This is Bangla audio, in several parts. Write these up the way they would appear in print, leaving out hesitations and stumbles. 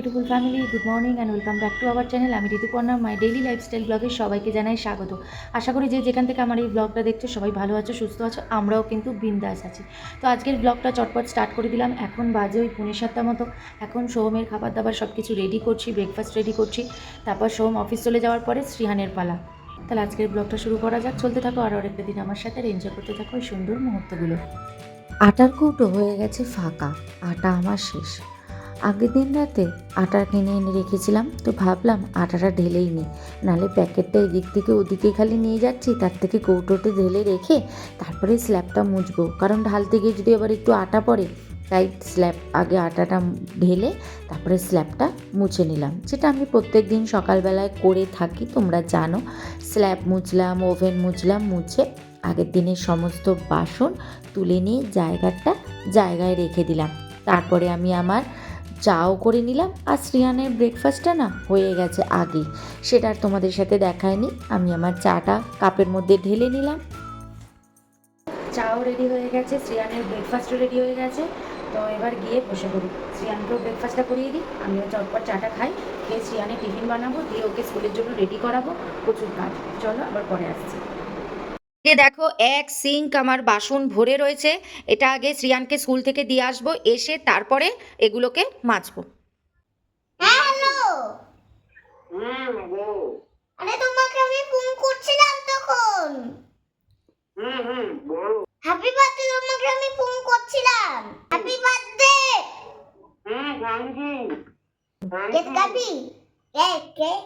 Beautiful family, good morning and welcome back to our channel. আমি ঋতুপর্ণা, মাই ডেইলি লাইফস্টাইল ব্লগে সবাইকে জানাই স্বাগত। আশা করি যে যেখান থেকে আমার এই ব্লগটা দেখছো সবাই ভালো আছো, সুস্থ আছো, আমরাও কিন্তু বিন্দাস আছি। তো আজকের ব্লগটা চটপট স্টার্ট করে দিলাম। এখন বাজে ওই 6:45 মতো। এখন সোহমের খাবার দাবার সব কিছু রেডি করছি, ব্রেকফাস্ট রেডি করছি। তারপর সোহম অফিস চলে যাওয়ার পরে শ্রীহানের পালা। তাহলে আজকের ব্লগটা শুরু করা যাক। চলতে থাকো আর একটা দিন আমার সাথে এনজয় করতে থাকো ওই সুন্দর মুহূর্তগুলো। আটার কৌটো হয়ে গেছে ফাঁকা, আটা আমার শেষ। আগের দিন রাতে আটা কিনে এনে রেখেছিলাম, তো ভাবলাম আটাটা ঢেলেই নিই, নাহলে প্যাকেটটা এদিক থেকে ওদিকে খালি নিয়ে যাচ্ছি, তার থেকে কৌটোতে ঢেলে রেখে তারপরে স্ল্যাবটা মুছবো, কারণ ঢালতে গিয়ে যদি আবার একটু আটা পড়ে, তাই স্ল্যাব আগে আটাটা ঢেলে তারপরে স্ল্যাবটা মুছে নিলাম, যেটা আমি প্রত্যেক দিন সকালবেলায় করে থাকি, তোমরা জানো। স্ল্যাব মুছলাম, ওভেন মুছলাম, মুছে আগের দিনের সমস্ত বাসন তুলে নিয়ে জায়গায় রেখে দিলাম। তারপরে আমি আমার চাও করে নিলাম, আর শ্রিয়ানের ব্রেকফাস্টটা না হয়ে গেছে আগেই, সেটা আর তোমাদের সাথে দেখায়নি। আমি আমার চাটা কাপের মধ্যে ঢেলে নিলাম। চাও রেডি হয়ে গেছে, শ্রিয়ানের ব্রেকফাস্টও রেডি হয়ে গেছে। তো এবার গিয়ে বসে পড়ি, শ্রিয়ানকেও ব্রেকফাস্টটা করিয়ে দিই, আমিও চটপট চাটা খাই, খেয়ে শ্রিয়ানের টিফিন বানাবো, দিয়ে ওকে স্কুলের জন্য রেডি করাবো। প্রচুর কাজ, চলো আবার পরে আসছি। দেখো এক সিঙ্ক আমার বাসন ভরে রয়েছে, এটা আগে শ্রিয়ানকে স্কুল থেকে দিয়ে আসবো, এসে তারপরে এগুলোকে মাজবো। হ্যালো। আরে তোমাকে আমি ফোন করছিলাম তখন। হ্যাপি বার্থডে, তোমাকে আমি ফোন করছিলাম। Happy birthday. Thank you. Cake কাটি? কেক কেক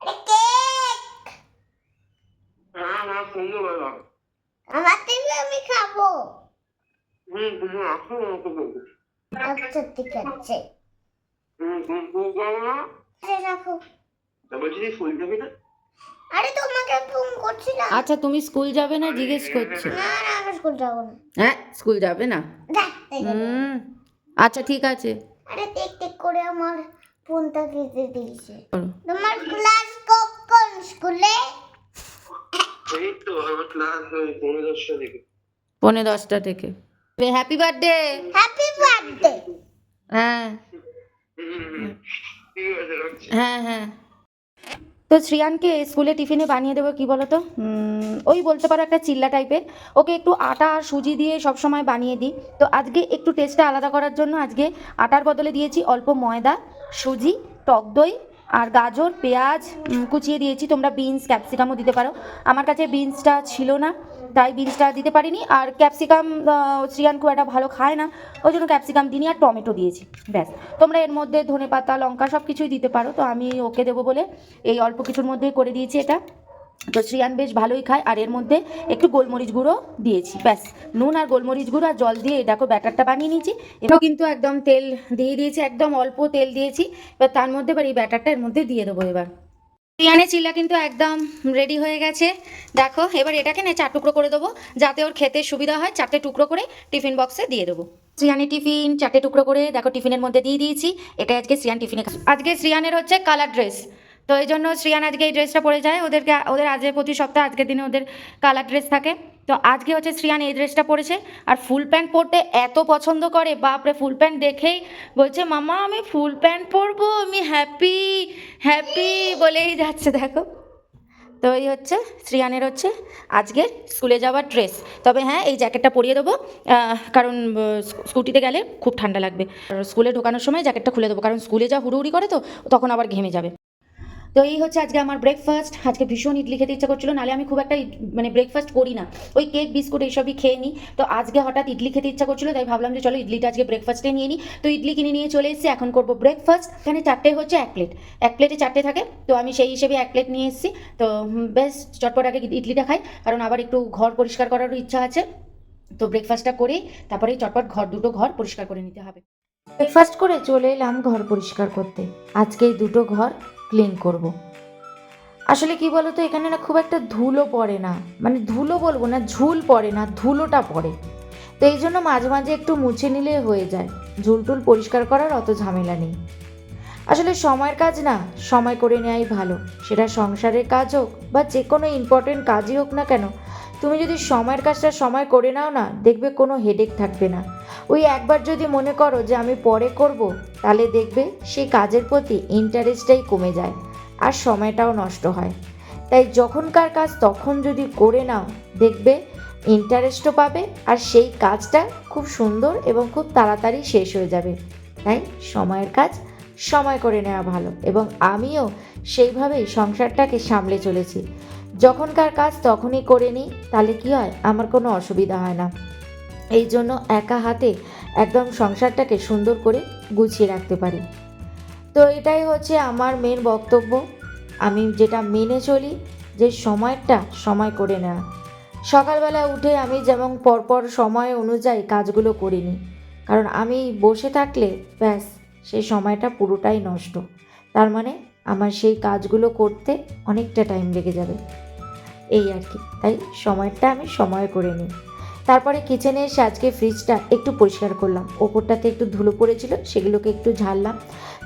আরে কেক। না খেয়ে বলো। আমার থেকে আমি খাবো। তুমি আসো না। আচ্ছা ঠিক আছে। আরে রাখো। বলছি স্কুল যাবি না? আরে তোমাকে ফোন করছিলাম। আচ্ছা তুমি স্কুল যাবে না জিজ্ঞেস করছি। না না আমি স্কুল যাবো না। হ্যাঁ স্কুল যাবে না? আচ্ছা ঠিক আছে। আরে টেক টেক করে আমার ফোনটা কেটে দিয়েছে। তোমার ক্লাস কখন স্কুলে? এই তো আমার ক্লাস 10:30 থেকে। 10:30 থেকে। Happy birthday. Happy birthday. হ্যাঁ হ্যাঁ হ্যাঁ। তো শ্রিয়ানকে স্কুলে টিফিনে বানিয়ে দেবো কি বলো তো, ওই বলতে পারো একটা চিল্লা টাইপের। ওকে একটু আটা আর সুজি দিয়ে সব সময় বানিয়ে দিই, তো আজকে একটু টেস্টটা আলাদা করার জন্য আজকে আটার বদলে দিয়েছি অল্প ময়দা, সুজি, টক দই আর গাজর, পেঁয়াজ কুচিয়ে দিয়েছি। তোমরা বিনস ক্যাপসিকামও দিতে পারো, আমার কাছে বিনসটা ছিল না তাই বিনসটা দিতে পারিনি। আর ক্যাপসিকাম শ্রিয়ান খুব একটা ভালো খায় না, ওই জন্য ক্যাপসিকাম দিইনি, আর টমেটো দিয়েছি, ব্যাস। তোমরা এর মধ্যে ধনেপাতা, লঙ্কা সব কিছুই দিতে পারো, তো আমি ওকে দেবো বলে এই অল্প কিছুর মধ্যেই করে দিয়েছি এটা। তো শ্রিয়ান বেশ ভালোই খায়, আর এর মধ্যে একটু গোলমরিচ গুঁড়ো দিয়েছি, ব্যাস। নুন আর গোলমরিচ গুঁড়ো আর জল দিয়ে দেখো ব্যাটারটা বানিয়ে নিয়েছি। এটাও কিন্তু একদম তেল দিয়ে দিয়েছি, একদম অল্প তেল দিয়েছি। এবার তার মধ্যে এবার এই ব্যাটারটা এর মধ্যে দিয়ে দেবো। এবার শ্রিয়ানের চিল্লা কিন্তু একদম রেডি হয়ে গেছে, দেখো। এবার এটাকে না 4 টুকরো করে দেবো, যাতে ওর খেতে সুবিধা হয়। 4টে টুকরো করে টিফিন বক্সে দিয়ে দেবো। শ্রিয়ানের টিফিন 4টে টুকরো করে দেখো টিফিনের মধ্যে দিয়ে দিয়েছি। এটা আজকে শ্রিয়ান টিফিনে, আজকে শ্রিয়ানের হচ্ছে কালার ড্রেস, তো এই জন্য শ্রিয়ান আজকে এই ড্রেসটা পরে যায়। ওদের আজকে প্রতি সপ্তাহে আজকের দিনে ওদের কালার ড্রেস থাকে, তো আজকে হচ্ছে শ্রিয়ান এই ড্রেসটা পরেছে। আর ফুল প্যান্ট পরতে এত পছন্দ করে, বাপরে, ফুল প্যান্ট দেখেই বলছে মামা আমি ফুল প্যান্ট পরবো, আমি হ্যাপি হ্যাপি বলেই যাচ্ছে, দেখো। তো এই হচ্ছে শ্রিয়ানের হচ্ছে আজকের স্কুলে যাওয়ার ড্রেস। তবে হ্যাঁ, এই জ্যাকেটটা পরিয়ে দেবো, কারণ স্কুটিতে গেলে খুব ঠান্ডা লাগবে। স্কুলে ঢোকানোর সময় জ্যাকেটটা খুলে দেবো, কারণ স্কুলে যা হুড়োহুড়ি করে তো তখন আবার ঘেমে যাবে। তো এই হচ্ছে আজকে আমার ব্রেকফাস্ট। আজকে ভীষণ ইডলি খেতে ইচ্ছা করছিলো, নাহলে আমি খুব একটা মানে ব্রেকফাস্ট করি না, ওই কেক বিস্কুট এইসবই খেয়ে নিই। তো আজকে হঠাৎ ইডলি খেতে ইচ্ছা করছিলো, তাই ভাবলাম যে চলো ইডলিটা আজকে ব্রেকফাস্টে নিয়ে নিই। তো ইডলি কিনে নিয়ে চলে এসেছি, এখন করবো ব্রেকফাস্ট। এখানে 4টে হচ্ছে 1 প্লেট, 1 প্লেটে 4টে থাকে, তো আমি সেই হিসেবে 1 প্লেট নিয়ে এসেছি। তো বেশ চটপট আগে ইডলিটা খাই, কারণ আবার একটু ঘর পরিষ্কার করারও ইচ্ছা আছে। তো ব্রেকফাস্টটা করেই তারপরে চটপট দুটো ঘর পরিষ্কার করে নিতে হবে। ব্রেকফাস্ট করে চলে এলাম ঘর পরিষ্কার করতে। আজকে এই 2টো ঘর ক্লিন করব। আসলে কি বলতো, এখানে না খুব একটা ধুলো পড়ে না, মানে ধুলো বলবো না, ঝুল পড়ে না, ধুলোটা পড়ে। তো এই জন্য মাঝে মাঝে একটু মুছে নিলে হয়ে যায়, ঝুল টুল পরিষ্কার করার অত ঝামেলা নেই। আসলে সময়ের কাজ না সময় করে নেওয়াই ভালো, সেটা সংসারের কাজ হোক বা যে কোনো ইম্পর্টেন্ট কাজই হোক না কেন, তুমি যদি সময়ের কাজটা সময় করে নাও না, দেখবে কোনো হেডেক থাকবে না। ওই একবার যদি মনে করো যে আমি পরে করব, তাহলে দেখবে সেই কাজের প্রতি ইন্টারেস্টটাই কমে যায় আর সময়টাও নষ্ট হয়। তাই যখনকার কাজ তখন যদি করে নাও, দেখবে ইন্টারেস্টও পাবে আর সেই কাজটা খুব সুন্দর এবং খুব তাড়াতাড়ি শেষ হয়ে যাবে। তাই সময়ের কাজ সময় করে নেওয়া ভালো, এবং আমিও সেইভাবেই সংসারটাকে সামলে চলেছি। যখনকার কাজ তখনই করে নিই, তাহলে কি হয়, আমার কোনো অসুবিধা হয় না। এই জন্য একা হাতে একদম সংসারটাকে সুন্দর করে গুছিয়ে রাখতে পারি। তো এটাই হচ্ছে আমার মেন বক্তব্য। আমি যেটা মেনে চলি যে সময়টা সময় করে নেওয়া। সকালবেলা উঠে আমি যেমন পরপর সময় অনুযায়ী কাজগুলো করে নিই, কারণ আমি বসে থাকলে ব্যাস সেই সময়টা পুরোটাই নষ্ট। তার মানে আমার সেই কাজগুলো করতে অনেকটা টাইম লেগে যাবে, এই আর কি। তাই সময়টা আমি সময় করে নিই। তারপরে কিচেনে এসে আজকে ফ্রিজটা একটু পরিষ্কার করলাম, ওপরটাতে একটু ধুলো পড়েছিল, সেগুলোকে একটু ঝাড়লাম।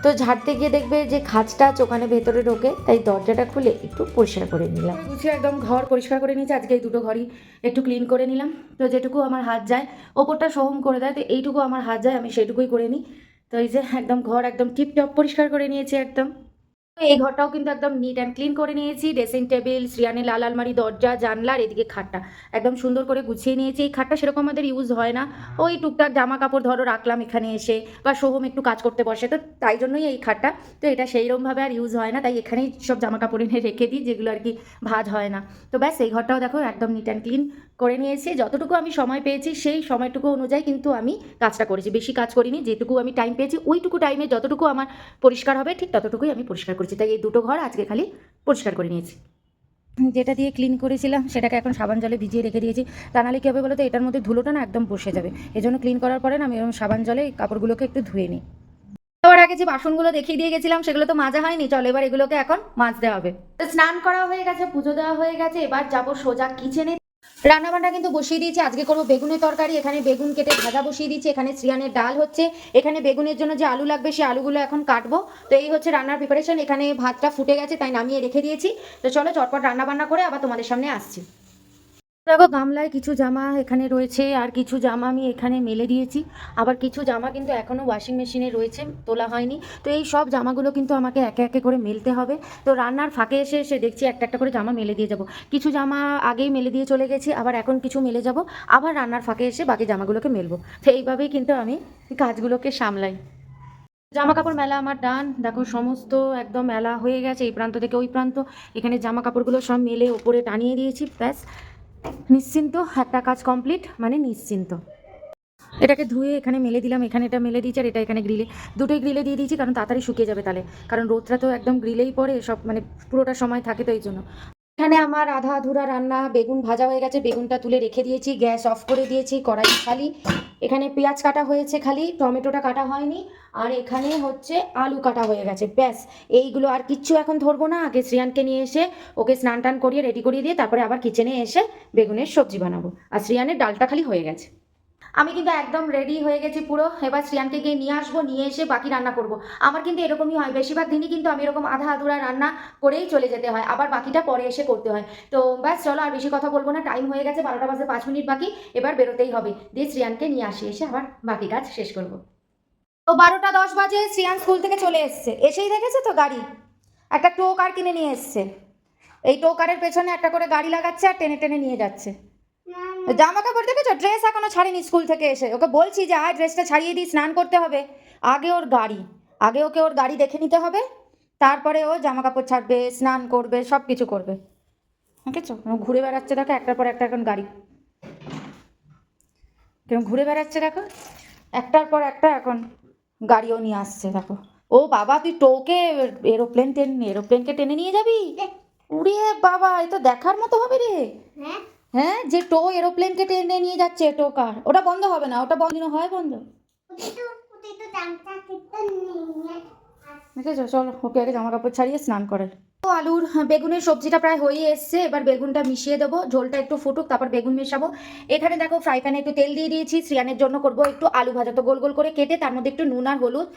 তো ঝাড়তে গিয়ে দেখবে যে খাঁজটা ওখানে ভেতরে ঢোকে, তাই দরজাটা খুলে একটু পরিষ্কার করে নিলাম। গুছিয়ে একদম ঘর পরিষ্কার করে নিয়েছি। আজকে এই দুটো ঘরই একটু ক্লিন করে নিলাম। তো যেটুকু আমার হাত যায়, ওপরটা সোহম করে দেয়, তো এইটুকু আমার হাত যায়, আমি সেটুকুই করে নিই। তো এই যে একদম ঘর একদম টিপটপ পরিষ্কার করে নিয়েছি একদম। এই ঘরটাও কিন্তু একদম নিট অ্যান্ড ক্লিন করে নিয়েছি। ড্রেসিং টেবিল, শ্রিয়ানের লাল আলমারি, দরজা, জানলা, আর এদিকে খাটটা একদম সুন্দর করে গুছিয়ে নিয়েছি। এই খাটটা সেরকম আমাদের ইউজ হয় না, ওই টুকটাক জামা কাপড় ধরো রাখলাম এখানে এসে, বা সোহম একটু কাজ করতে বসে, তো তাই জন্যই এই খাটটা। তো এটা সেইরকমভাবে আর ইউজ হয় না, তাই এখানেই সব জামা কাপড় এনে রেখে দিই, যেগুলো আর কি ভাঁজ হয় না। তো ব্যাস এই ঘরটাও দেখো একদম নিট অ্যান্ড ক্লিন করে নিয়েছি। যতটুকু আমি সময় পেয়েছি সেই সময়টুকু অনুযায়ী কিন্তু আমি কাজটা করেছি, বেশি কাজ করিনি। যেটুকু আমি টাইম পেয়েছি ওইটুকু টাইমে যতটুকু আমার পরিষ্কার হবে ঠিক ততটুকুই আমি পরিষ্কার করেছি। তাই এই দুটো ঘর আজকে খালি পরিষ্কার করে নিয়েছি। যেটা দিয়ে ক্লিন করেছিলাম সেটাকে এখন সাবান জলে ভিজিয়ে রেখে দিয়েছি। তা নাহলে কী হবে বলো তো, এটার মধ্যে ধুলোটা না একদম বসে যাবে। এজন্য ক্লিন করার পরে না আমি এরকম সাবান জলে এই কাপড়গুলোকে একটু ধুয়ে নিই। তার আগে যে বাসনগুলো দেখিয়ে দিয়ে গেছিলাম সেগুলো তো মাজা হয়নি, চলো এবার এগুলোকে এখন মাজতে হবে। তো স্নান করা হয়ে গেছে, পুজো দেওয়া হয়ে গেছে, এবার যাবো সোজা কিচেনে। রান্নাবান্না কিন্তু বসিয়ে দিয়েছি। আজকে করবো বেগুনের তরকারি। এখানে বেগুন কেটে ভাজা বসিয়ে দিয়েছি, এখানে শ্রিয়ানের ডাল হচ্ছে, এখানে বেগুনের জন্য যে আলু লাগবে সেই আলুগুলো এখন কাটবো। তো এই হচ্ছে রান্নার প্রিপারেশন। এখানে ভাতটা ফুটে গেছে তাই নামিয়ে রেখে দিয়েছি। তো চলো চটপট রান্নাবান্না করে আবার তোমাদের সামনে আসছি। দেখো গামলায় কিছু জামা এখানে রয়েছে, আর কিছু জামা আমি এখানে মেলে দিয়েছি, আবার কিছু জামা কিন্তু এখনও ওয়াশিং মেশিনে রয়েছে, তোলা হয়নি। তো এই সব জামাগুলো কিন্তু আমাকে একে একে করে মেলতে হবে। তো রান্নার ফাঁকে এসে এসে দেখছি একটা একটা করে জামা মেলে দিয়ে যাব। কিছু জামা আগেই মেলে দিয়ে চলে গেছি, আবার এখন কিছু মেলে যাব, আবার রান্নার ফাঁকে এসে বাকি জামাগুলোকে মেলবো। তো এইভাবেই কিন্তু আমি কাজগুলোকে সামলাই। জামা কাপড় মেলা আমার ডান, দেখো সমস্ত একদম মেলা হয়ে গেছে, এই প্রান্ত থেকে ওই প্রান্ত। এখানে জামা কাপড়গুলো সব মেলে ওপরে টানিয়ে দিয়েছি, ব্যাস নিশ্চিন্ত, একটা কাজ কমপ্লিট, মানে নিশ্চিন্ত। এটাকে ধুয়ে এখানে মেলে দিলাম, এখানে এটা মেলে দিয়েছি, আর এটা এখানে গ্রিলে, দুটোই গ্রিলে দিয়ে দিয়েছি, কারণ তাড়াতাড়ি শুকিয়ে যাবে তাহলে, কারণ রোদটা তো একদম গ্রিলেই পড়ে সব, মানে পুরোটা সময় থাকে, তো এই জন্য। এখানে আমার আধা আধুরা রান্না, বেগুন ভাজা হয়ে গেছে, বেগুনটা তুলে রেখে দিয়েছি, গ্যাস অফ করে দিয়েছি, কড়াই খালি। এখানে পেঁয়াজ কাটা হয়েছে খালি, টমেটোটা কাটা হয়নি, আর এখানে হচ্ছে আলু কাটা হয়ে গেছে, ব্যাস। এইগুলো আর কিচ্ছু এখন ধরবো না। আগে শ্রিয়ানকে নিয়ে এসে ওকে স্নান টান করিয়ে রেডি করিয়ে দিয়ে তারপরে আবার কিচেনে এসে বেগুনের সবজি বানাবো, আর শ্রিয়ানের ডালটা খালি হয়ে গেছে। আমি কিন্তু একদম রেডি হয়ে গেছি পুরো। এবার শ্রিয়ানকে গিয়ে নিয়ে আসবো, নিয়ে এসে বাকি রান্না করব। আমার কিন্তু এরকমই হয়, বেশিরভাগ দিনই কিন্তু আমি এরকম আধা আধুরা রান্না করেই চলে যেতে হয়, আবার বাকিটা পরে এসে করতে হয়। তো ব্যাস চলো আর বেশি কথা বলবো না, টাইম হয়ে গেছে 12টা বাজে 5 মিনিট বাকি, এবার বেরোতেই হবে। দিয়ে শ্রিয়ানকে নিয়ে আসি, এসে আবার বাকি কাজ শেষ করব। তো 12টা 10 বাজে শ্রিয়ান স্কুল থেকে চলে এসছে, এসেই দেখেছে তো গাড়ি, একটা টো কার কিনে নিয়ে এসছে। এই টো কারের পেছনে একটা করে গাড়ি লাগাচ্ছে আর টেনে টেনে নিয়ে যাচ্ছে। জামা কাপড় দেখেছো, ড্রেস এখনো ছাড়িনি স্কুল থেকে এসে। ওকে বলছি যে আয় ড্রেসটা ছাড়িয়ে দিই, স্নান করতে হবে। আগে ওর গাড়ি, আগে ওকে ওর গাড়ি দেখে নিতে হবে, তারপরে ও জামা কাপড় ছাড়বে, স্নান করবে, সব কিছু করবে। দেখেছো ঘুরে বেড়াচ্ছে, দেখো একটার পর একটা এখন গাড়ি কেমন ঘুরে বেড়াচ্ছে, দেখো একটার পর একটা এখন গাড়িও নিয়ে আসছে। দেখো ও বাবা, তুই টোকে এরোপ্লেনকে টেনে নিয়ে যাবি? উড়ে বাবা, এ তো দেখার মতো হবে রে। হ্যাঁ, যে টো এরোপ্লেনকে টেনে নিয়ে যাচ্ছে, টো কার, ওটা বন্ধ হবে না, ওটা বন্ধ হয় বন্ধ। দেখেছো, চলো ওকে আগে জামা কাপড় ছাড়িয়ে স্নান করে। তো আলুর বেগুনের সবজিটা প্রায় হয়ে এসছে, এবার বেগুনটা মিশিয়ে দেবো, ঝোলটা একটু ফুটুক তারপর বেগুন মেশাবো। এখানে দেখো ফ্রাই প্যানে একটু তেল দিয়ে দিয়েছি, শ্রিয়ানের জন্য করবো একটু আলু ভাজা। তো গোল গোল করে কেটে তার মধ্যে একটু নুন আর হলুদ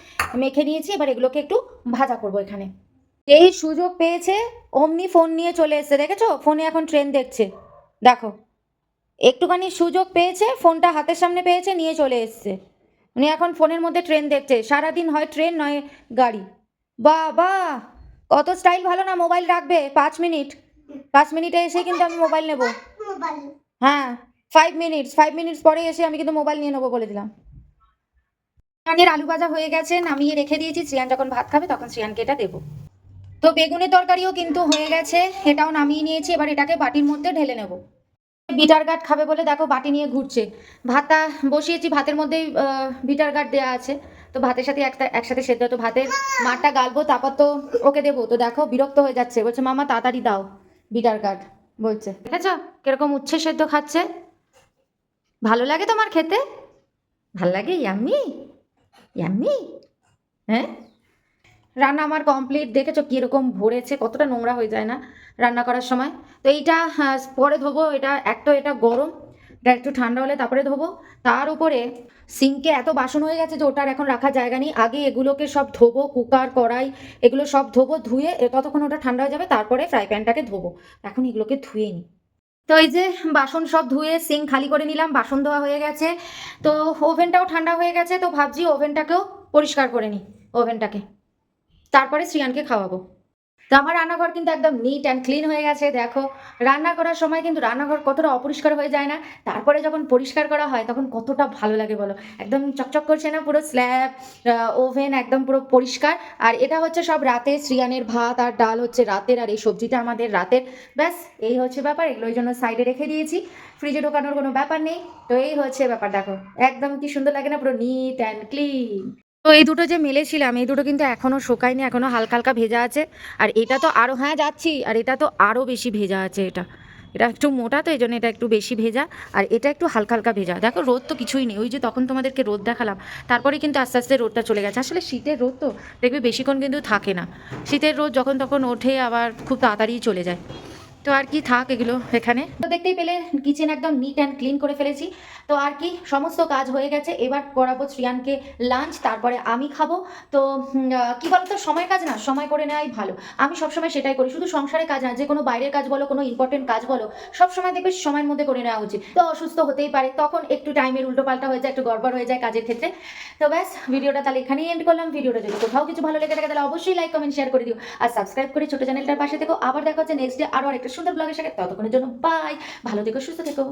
মেখে নিয়েছি, এবার এগুলোকে একটু ভাজা করবো। এখানে এই সুযোগ পেয়েছে অমনি ফোন নিয়ে চলে এসছে, দেখেছো ফোনে এখন ট্রেন দেখছে, দেখো একটুখানি সুযোগ পেয়েছে, ফোনটা হাতের সামনে পেয়েছে, নিয়ে চলে এসছে। উনি এখন ফোনের মধ্যে ট্রেন দেখছে, সারাদিন হয় ট্রেন নয় গাড়ি। বাবা, কত স্টাইল ভালো না, মোবাইল রাখবে 5 মিনিট, 5 মিনিটে এসে কিন্তু আমি মোবাইল নেব। মোবাইল হ্যাঁ, 5 মিনিটস পরে এসে আমি কিন্তু মোবাইল নিয়ে নেবো বলে দিলাম। শ্রিয়ানের আলু ভাজা হয়ে গেছে, নামিয়ে রেখে দিয়েছি, শ্রিয়ান যখন ভাত খাবে তখন শ্রিয়ানকে এটা দেবো। তো বেগুনের তরকারিও কিন্তু হয়ে গেছে, এটাও নামিয়ে নিয়েছি, এবার এটাকে বাটির মধ্যে ঢেলে নেব। বিটার গার্ড খাবে বলে দেখো বাটি নিয়ে ঘুরছে। ভাতটা বসিয়েছি, ভাতের মধ্যেই বিটার গার্ড দেওয়া আছে, তো ভাতের সাথে একসাথে সেদ্ধ, তো ভাতের মাঠটা গালবো তারপর তো ওকে দেবো। তো দেখো বিরক্ত হয়ে যাচ্ছে, বলছে মামা তাড়াতাড়ি দাও বিটার গার্ড বলছে। দেখেছ কিরকম উচ্ছে সেদ্ধ খাচ্ছে? ভালো লাগে তোমার খেতে? ভাল লাগে? Yummy yummy. হ্যাঁ, রান্না আমার কমপ্লিট, দেখেছো কীরকম ভরেছে, কতটা নোংরা হয়ে যায় না রান্না করার সময়। তো এইটা পরে ধোবো, এটা গরম, এটা একটু ঠান্ডা হলে তারপরে ধোবো। তার উপরে সিঙ্কে এত বাসন হয়ে গেছে যে ওটার এখন রাখার জায়গা নেই। আগে এগুলোকে সব ধোবো, কুকার কড়াই এগুলো সব ধোবো, ধুয়ে ততক্ষণ ওটা ঠান্ডা হয়ে যাবে, তারপরে ফ্রাই প্যানটাকে ধোবো। এখন এগুলোকে ধুয়ে নিই। তো এই যে বাসন সব ধুয়ে সিঙ্ক খালি করে নিলাম, বাসন ধোয়া হয়ে গেছে। তো ওভেনটাও ঠান্ডা হয়ে গেছে, তো ভাবছি ওভেনটাকেও পরিষ্কার করে নিই, ওভেনটাকে তারপরে শ্রিয়ানকে খাওয়াবো। তো আমার রান্নাঘর কিন্তু একদম নিট অ্যান্ড ক্লিন হয়ে গেছে। দেখো রান্না করার সময় কিন্তু রান্নাঘর কতটা অপরিষ্কার হয়ে যায় না, তারপরে যখন পরিষ্কার করা হয় তখন কতটা ভালো লাগে বলো। একদম চকচক করছে না, পুরো স্ল্যাব, ওভেন একদম পুরো পরিষ্কার। আর এটা হচ্ছে সব রাতে, শ্রিয়ানের ভাত আর ডাল হচ্ছে রাতের, আর এই সবজিটা আমাদের রাতের। ব্যাস এই হচ্ছে ব্যাপার, এগুলো ওই জন্য সাইডে রেখে দিয়েছি, ফ্রিজে ঢোকানোর কোনো ব্যাপার নেই। তো এই হচ্ছে ব্যাপার, দেখো একদম কি সুন্দর লাগে না, পুরো নিট অ্যান্ড ক্লিন। তো এই দুটো যে মেলেছিলাম, এই দুটো কিন্তু এখনো শুকায়নি, এখনো হালকা হালকা ভেজা আছে। আর এটা তো আরও, হ্যাঁ যাচ্ছি, আর এটা তো আরও বেশি ভেজা আছে। এটা এটা একটু মোটা, তো এই জন্য এটা একটু বেশি ভেজা, আর এটা একটু হালকা হালকা ভেজা। দেখো রোদ তো কিছুই নেই, ওই যে তখন তোমাদেরকে রোদ দেখালাম, তারপরে কিন্তু আস্তে আস্তে রোদটা চলে গেছে। আসলে শীতের রোদ তো দেখবে বেশিক্ষণ কিন্তু থাকে না, শীতের রোদ যখন তখন ওঠে আবার খুব তাড়াতাড়ি চলে যায়। তো আর কি থাক এগুলো এখানে। তো দেখতেই পেলে কিচেন একদম নিট অ্যান্ড ক্লিন করে ফেলেছি। তো আর কি সমস্ত কাজ হয়ে গেছে, এবার করাবো শ্রিয়ানকে লাঞ্চ, তারপরে আমি খাবো। তো কি বলতো, সময় কাজ না, সময় করে নেওয়াই ভালো। আমি সবসময় সেটাই করি, শুধু সংসারের কাজ না, যে কোনো বাইরের কাজ বলো, কোনো ইম্পর্টেন্ট কাজ বলো, সবসময় দেখবে সময়ের মধ্যে করে নেওয়া উচিত। তো অসুস্থ হতেই পারে, তখন একটু টাইমের উল্টোপাল্টা হয়ে যায়, একটু গড়বড় হয়ে যায় কাজের ক্ষেত্রে। তো ব্যাস ভিডিওটা তাহলে এখানেই এন্ড করলাম। ভিডিওটা যদি কোথাও কিছু ভালো লেগে থাকে তাহলে অবশ্যই লাইক কমেন্ট শেয়ার করে দিও, আর সাবস্ক্রাইব করে ছোট চ্যানেলটার পাশে থেকো। আবার দেখা হচ্ছে নেক্সট ডে আরও আরেকটা সুন্দর ব্লগের সাথে, ততক্ষণের জন্য বাই, ভালো থেকো, সুস্থ থেকো।